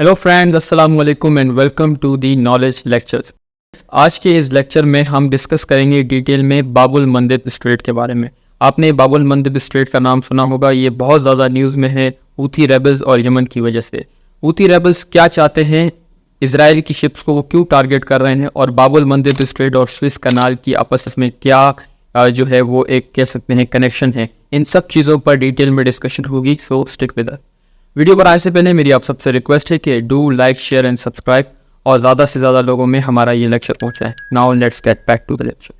Hello friends, अस्सलाम वालेकुम and welcome to the knowledge lectures. आज के इस लेक्चर में हम डिस्कस करेंगे डिटेल में बाबुल मंदिर स्ट्रेट के बारे में। आपने बाबुल मंदिर स्ट्रेट का नाम सुना होगा, ये बहुत ज़्यादा न्यूज़ में है हूथी रेबल्स और यमन की वजह से। हूथी रेबल्स क्या चाहते हैं, इजराइल की शिप्स को वो क्यों टारगेट कर रहे हैं, और बाबुल मंदिर स्ट्रेट और स्विस कनाल की आपस में क्या जो है वो एक कह सकते हैं कनेक्शन है, इन सब चीज़ों पर डिटेल में डिस्कशन होगी। सो स्टिक विद अस। वीडियो पर आने से पहले मेरी आप सबसे रिक्वेस्ट है कि do like, share and subscribe और ज़्यादा से ज़्यादा लोगों में हमारा ये लेक्चर पहुंचाए। Now let's get back to the lecture.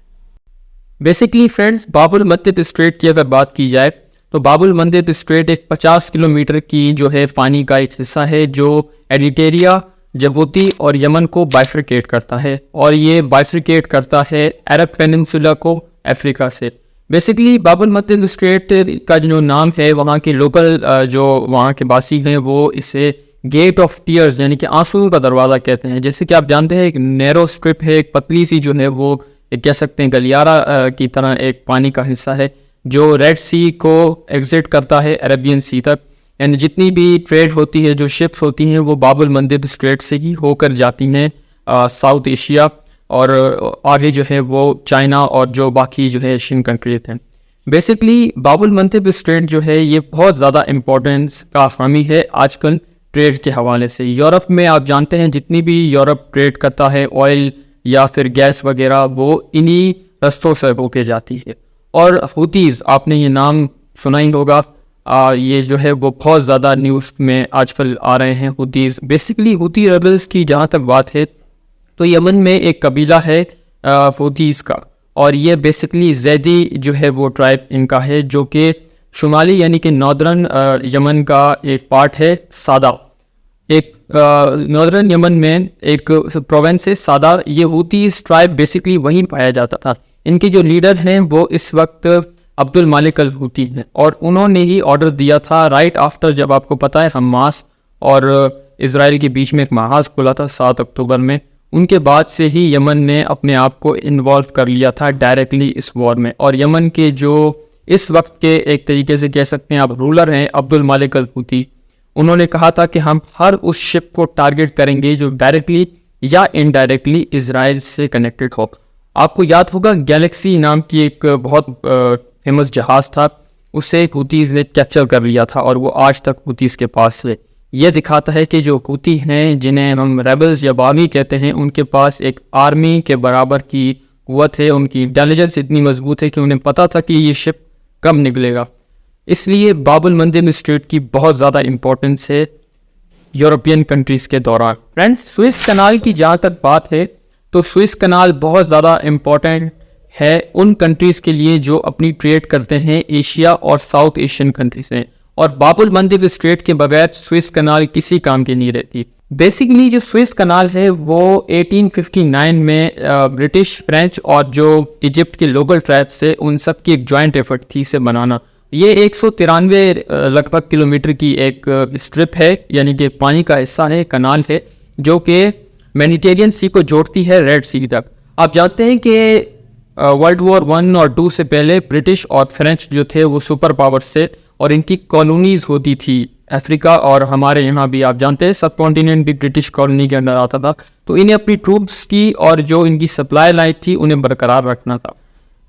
Basically friends, Bab el Mandeb strait की अगर बात की जाए तो बाबुल मंदिर स्ट्रेट एक 50 किलोमीटर की जो है पानी का एक हिस्सा है जो एरिट्रिया, जिबूती और यमन को बाइफ्रिकेट करता है, और ये बाइफ्रिकेट करता है अरब पेनिनसुला को अफ्रीका से। बेसिकली बाबुल मंदिर स्ट्रेट का जो नाम है, वहाँ के लोकल जो वहाँ के बासी हैं वो इसे गेट ऑफ टीयर्स यानी कि आंसुओं का दरवाज़ा कहते हैं। जैसे कि आप जानते हैं, एक नैरो स्ट्रिप है, एक पतली सी जो है वो एक कह सकते हैं गलियारा की तरह एक पानी का हिस्सा है जो रेड सी को एग्जिट करता है अरेबियन सी तक। यानी जितनी भी ट्रेड होती है, जो शिप्स होती हैं, वो बाबुल मंदिर स्ट्रेट से ही होकर जाती हैं साउथ एशिया, और आगे जो है वो चाइना और जो बाकी जो है एशियन कंट्रीज हैं। बेसिकली बाबुल मंदिर स्ट्रेट जो है ये बहुत ज़्यादा इम्पोर्टेंस का हामी है आजकल ट्रेड के हवाले से। यूरोप में आप जानते हैं जितनी भी यूरोप ट्रेड करता है ऑयल या फिर गैस वगैरह, वो इन्हीं रस्तों से होके जाती है। और हूथीज़, आपने ये नाम सुना ही होगा, ये जो है वो बहुत ज़्यादा न्यूज़ में आजकल आ रहे हैं हूथीज़। बेसिकली हूथी रेबल्स की जहाँ तक बात है तो यमन में एक कबीला है हूथीज़ का, और ये बेसिकली जैदी जो है वो ट्राइब इनका है जो कि शुमाली यानी कि नॉर्दर्न यमन का एक पार्ट है। सादा एक नॉर्दर्न यमन में एक प्रोविंस है सादा। ये हूथीज़ ट्राइब बेसिकली वहीं पाया जाता था। इनके जो लीडर हैं वो इस वक्त अब्दुल मालिक अल हूथी हैं, और उन्होंने ही ऑर्डर दिया था राइट आफ्टर, जब आपको पता है हमास और इजराइल के बीच में एक महाज खुला था 7 अक्टूबर में, उनके बाद से ही यमन ने अपने आप को इन्वॉल्व कर लिया था डायरेक्टली इस वॉर में। और यमन के जो इस वक्त के एक तरीके से कह सकते हैं आप रूलर हैं अब्दुल मालिक अल हूथी, उन्होंने कहा था कि हम हर उस शिप को टारगेट करेंगे जो डायरेक्टली या इनडायरेक्टली इजराइल से कनेक्टेड हो। आपको याद होगा गैलेक्सी नाम की एक बहुत फेमस जहाज़ था, उसे हूथीज़ ने कैप्चर कर लिया था और वो आज तक हूथीज़ के पास है। ये दिखाता है कि जो हूथी हैं, जिन्हें हम रेबल्स या बागी कहते हैं, उनके पास एक आर्मी के बराबर की कुव्वत है। उनकी इंटेलिजेंस इतनी मजबूत है कि उन्हें पता था कि ये शिप कब निकलेगा। इसलिए बाबुल मंदिर स्ट्रेट की बहुत ज़्यादा इंपॉर्टेंस है यूरोपियन कंट्रीज़ के दौरान। फ्रेंड्स, स्विस कनाल की जहाँ तक बात है तो स्विस कनाल बहुत ज़्यादा इम्पॉर्टेंट है उन कंट्रीज़ के लिए जो अपनी ट्रेड करते हैं एशिया और साउथ एशियन कंट्री से, और बाबुल मंदिर स्ट्रेट के बगैर स्विस कनाल किसी काम की नहीं रहती। बेसिकली जो स्विस कनाल है वो 1859 में ब्रिटिश, फ्रेंच और जो इजिप्ट के लोकल ट्राइब्स से, उन सब की एक जॉइंट एफर्ट थी इसे बनाना। ये 193 लगभग किलोमीटर की एक स्ट्रिप है, यानी कि पानी का हिस्सा है, कनाल है, जो कि मेडिटेरियन सी को जोड़ती है रेड सी तक। आप जानते हैं कि वर्ल्ड वॉर 1 और 2 से पहले ब्रिटिश और फ्रेंच जो थे वो सुपर पावर्स थे, और इनकी कॉलोनीज होती थी अफ्रीका और हमारे यहाँ भी। आप जानते हैं सब कॉन्टिनेंट भी ब्रिटिश कॉलोनी के अंदर आता था, तो इन्हें अपनी ट्रूप्स की और जो इनकी सप्लाई लाइन थी उन्हें बरकरार रखना था।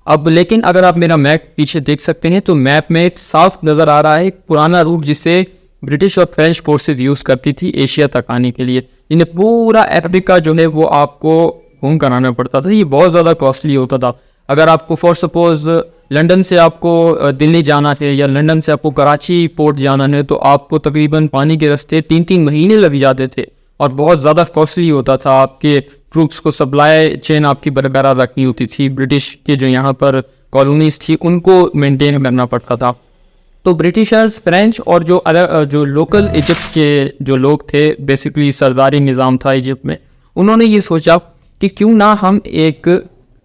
अब लेकिन अगर आप मेरा मैप पीछे देख सकते हैं तो मैप में एक साफ नज़र आ रहा है एक पुराना रूट जिसे ब्रिटिश और फ्रेंच फोर्सेज यूज़ करती थी एशिया तक आने के लिए। इन्हें पूरा अफ्रीका जो है वो आपको घूम कर आना पड़ता था। ये बहुत ज़्यादा कॉस्टली होता था। अगर आपको फॉर सपोज लंदन से आपको दिल्ली जाना है या लंदन से आपको कराची पोर्ट जाना है तो आपको तकरीबन पानी के रास्ते 3-3 महीने लग जाते थे, और बहुत ज़्यादा कॉस्टली होता था। आपके ट्रूप्स को सप्लाई चेन आपकी बरकरार रखनी होती थी। ब्रिटिश के जो यहाँ पर कॉलोनीज थी उनको मेंटेन करना पड़ता था। तो ब्रिटिशर्स, फ्रेंच और जो लोकल इजिप्ट के जो लोग थे, बेसिकली सरदारी निज़ाम था इजिप्ट में, उन्होंने ये सोचा कि क्यों ना हम एक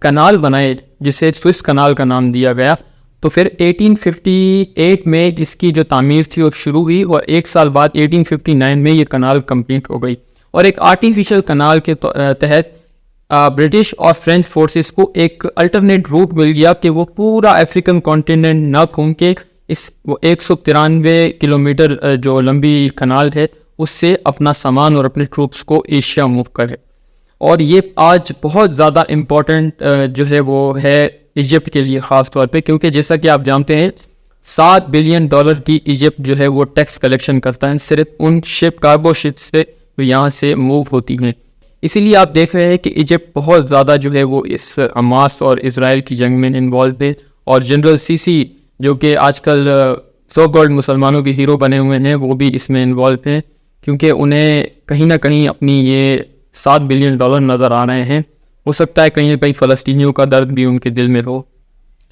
कनाल बनाए जिसे स्विस कनाल का नाम दिया गया। तो फिर 1858 में इसकी जो तामीर थी वो शुरू हुई, और 1 साल बाद 1859 में ये कनाल कंप्लीट हो गई। और एक आर्टिफिशियल कनाल के तहत ब्रिटिश और फ्रेंच फोर्सेस को एक अल्टरनेट रूट मिल गया कि वो पूरा अफ्रीकन कॉन्टिनेंट न घूम के इस वो 193 किलोमीटर जो लंबी कनाल है उससे अपना सामान और अपने ट्रूप्स को एशिया मूव करे। और ये आज बहुत ज़्यादा इम्पोर्टेंट जो है वो है इजिप्ट के लिए ख़ास तौर पे, क्योंकि जैसा कि आप जानते हैं $7 बिलियन की इजिप्ट जो है वो टैक्स कलेक्शन करता है सिर्फ उन कार्गो शिप से जो यहाँ से मूव होती हैं। इसीलिए आप देख रहे हैं कि इजिप्ट बहुत ज़्यादा जो है वो इस हमास और इजराइल की जंग में इन्वॉल्व है। और जनरल सीसी जो कि आजकल सो कॉल्ड मुसलमानों के हीरो बने हुए हैं, वो भी इसमें इन्वॉल्व हैं, क्योंकि उन्हें कहीं ना कहीं अपनी ये $7 बिलियन नज़र आ रहे हैं। हो सकता है कहीं ना कहीं फ़लस्तीनियों का दर्द भी उनके दिल में हो,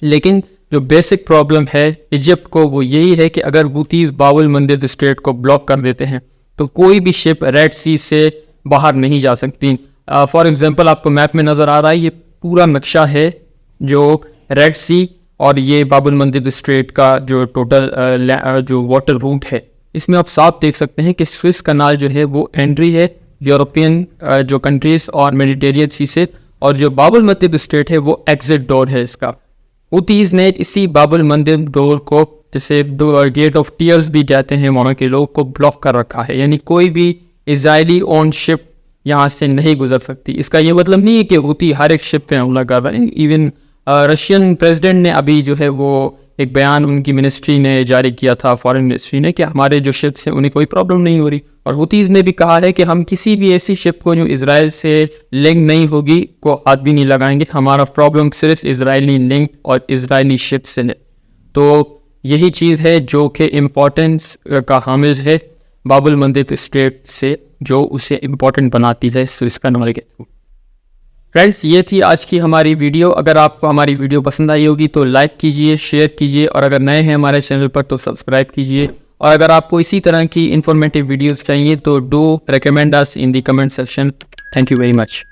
लेकिन जो बेसिक प्रॉब्लम है इजिप्ट को वो यही है कि अगर हूतीज़ बाबुल मंदिर स्ट्रेट को ब्लॉक कर देते हैं तो कोई भी शिप रेड सी से बाहर नहीं जा सकती। फॉर एग्जांपल आपको मैप में नज़र आ रहा है, ये पूरा नक्शा है जो रेड सी और ये बाबुल मंदिर स्ट्रेट का जो टोटल जो वाटर रूट है, इसमें आप साफ देख सकते हैं कि स्विस कनाल जो है वो एंट्री है यूरोपियन जो कंट्रीज़ और मेडिटेरियन सी से, और जो बाबुल मंदिर स्ट्रेट है वो एग्जिट डोर है इसका। हूतीज़ ने इसी बाबुल मंदिर डोर को, जैसे गेट ऑफ टीयर्स भी कहते हैं वहाँ के लोग, को ब्लॉक कर रखा है, यानी कोई भी इजरायली ओन शिप यहाँ से नहीं गुजर सकती। इसका ये मतलब नहीं है कि हूती हर एक शिप पे हमला कर रहे हैं। इवन रशियन प्रेसिडेंट ने अभी जो है वो एक बयान उनकी मिनिस्ट्री ने जारी किया था, फॉरेन मिनिस्ट्री ने, कि हमारे जो शिप्स हैं उन्हें कोई प्रॉब्लम नहीं हो रही। और हूतीज़ ने भी कहा है कि हम किसी भी ऐसी शिप को जो इजराइल से लिंक नहीं होगी को हाथ भी नहीं लगाएंगे, हमारा प्रॉब्लम सिर्फ इजरायली लिंक और इजरायली शिप से है। तो यही चीज़ है जो कि इम्पोर्टेंस का हामिल है बाबुल मंदिर स्ट्रेट से, जो उसे इम्पोर्टेंट बनाती है स्विस कनाल के थ्रू। फ्रेंड्स, ये थी आज की हमारी वीडियो। अगर आपको हमारी वीडियो पसंद आई होगी तो लाइक कीजिए, शेयर कीजिए, और अगर नए हैं हमारे चैनल पर तो सब्सक्राइब कीजिए। और अगर आपको इसी तरह की इन्फॉर्मेटिव वीडियोस चाहिए तो do recommend us in the comment section. Thank you very much.